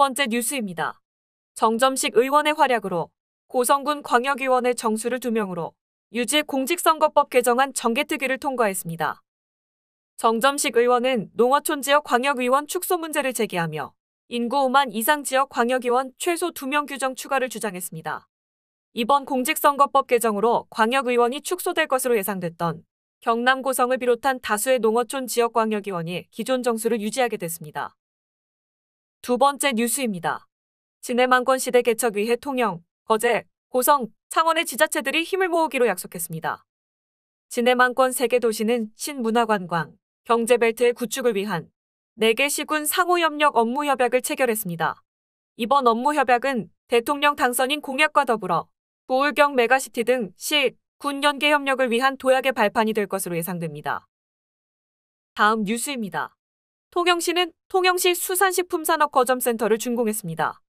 번째 뉴스입니다. 정점식 의원의 활약으로 고성군 광역의원의 정수를 2명으로 유지 공직선거법 개정안 정개특위를 통과했습니다. 정점식 의원은 농어촌 지역 광역의원 축소 문제를 제기하며 인구 5만 이상 지역 광역의원 최소 2명 규정 추가를 주장했습니다. 이번 공직선거법 개정으로 광역의원이 축소될 것으로 예상됐던 경남 고성을 비롯한 다수의 농어촌 지역 광역의원이 기존 정수를 유지하게 됐습니다. 두 번째 뉴스입니다. 진해망권 시대 개척 위해 통영, 거제, 고성, 창원의 지자체들이 힘을 모으기로 약속했습니다. 진해망권 3개 도시는 신문화관광, 경제벨트의 구축을 위한 4개 시군 상호협력 업무협약을 체결했습니다. 이번 업무협약은 대통령 당선인 공약과 더불어 부울경 메가시티 등 시, 군 연계 협력을 위한 도약의 발판이 될 것으로 예상됩니다. 다음 뉴스입니다. 통영시는 통영시 수산식품산업거점센터를 준공했습니다.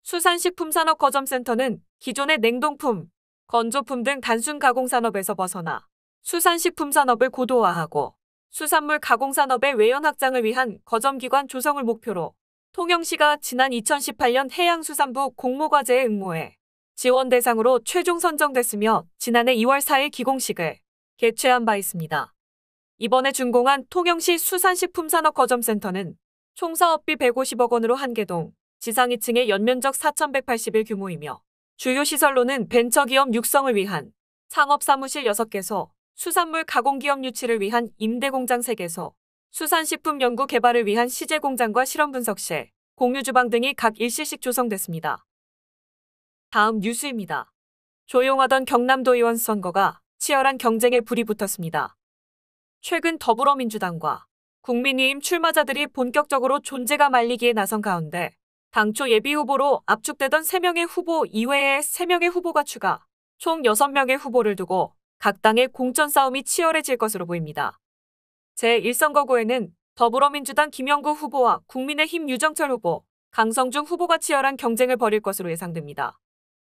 수산식품산업거점센터는 기존의 냉동품, 건조품 등 단순 가공산업에서 벗어나 수산식품산업을 고도화하고 수산물 가공산업의 외연 확장을 위한 거점기관 조성을 목표로 통영시가 지난 2018년 해양수산부 공모과제에 응모해 지원 대상으로 최종 선정됐으며 지난해 2월 4일 기공식을 개최한 바 있습니다. 이번에 준공한 통영시 수산식품산업거점센터는 총 사업비 150억 원으로 1개동, 지상 2층의 연면적 4,181 규모이며 주요 시설로는 벤처기업 육성을 위한 창업사무실 6개소, 수산물 가공기업 유치를 위한 임대공장 3개소, 수산식품 연구 개발을 위한 시제공장과 실험분석실, 공유주방 등이 각 1실씩 조성됐습니다. 다음 뉴스입니다. 조용하던 경남도의원 선거가 치열한 경쟁에 불이 붙었습니다. 최근 더불어민주당과 국민의힘 출마자들이 본격적으로 존재감 알리기에 나선 가운데 당초 예비후보로 압축되던 3명의 후보 이외에 3명의 후보가 추가, 총 6명의 후보를 두고 각 당의 공천 싸움이 치열해질 것으로 보입니다. 제1선거구에는 더불어민주당 김영구 후보와 국민의힘 유정철 후보, 강성중 후보가 치열한 경쟁을 벌일 것으로 예상됩니다.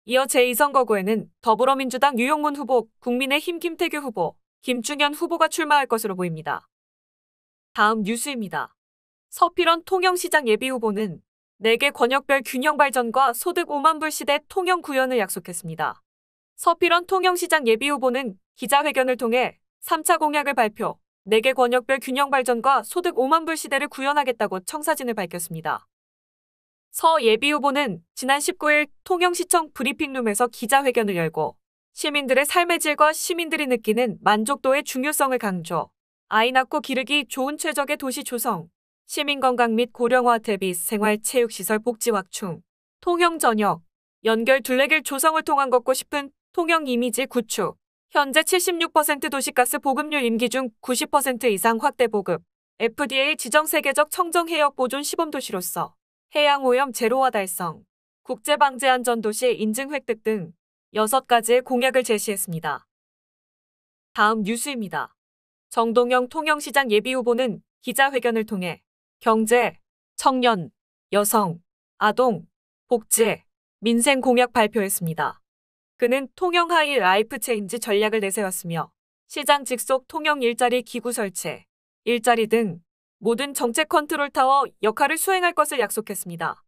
이어 제2선거구에는 더불어민주당 유용문 후보, 국민의힘 김태규 후보, 김충현 후보가 출마할 것으로 보입니다. 다음 뉴스입니다. 서필원 통영시장 예비후보는 4개 권역별 균형 발전과 소득 5만 불 시대 통영 구현을 약속했습니다. 서필원 통영시장 예비후보는 기자회견을 통해 3차 공약을 발표, 4개 권역별 균형 발전과 소득 5만 불 시대를 구현하겠다고 청사진을 밝혔습니다. 서 예비후보는 지난 19일 통영시청 브리핑룸에서 기자회견을 열고 시민들의 삶의 질과 시민들이 느끼는 만족도의 중요성을 강조, 아이 낳고 기르기 좋은 최적의 도시 조성, 시민건강 및 고령화 대비 생활체육시설 복지 확충, 통영 전역, 연결 둘레길 조성을 통한 걷고 싶은 통영 이미지 구축, 현재 76% 도시가스 보급률 임기 중 90% 이상 확대 보급, FDA 지정 세계적 청정해역 보존 시범도시로서 해양오염 제로화 달성, 국제방제안전도시 인증 획득 등 6가지의 공약을 제시했습니다. 다음 뉴스입니다. 정동영 통영시장 예비후보는 기자회견을 통해 경제, 청년, 여성, 아동, 복지, 민생 공약 발표했습니다. 그는 통영 하이 라이프 체인지 전략을 내세웠으며 시장 직속 통영 일자리 기구 설치, 일자리 등 모든 정책 컨트롤 타워 역할을 수행할 것을 약속했습니다.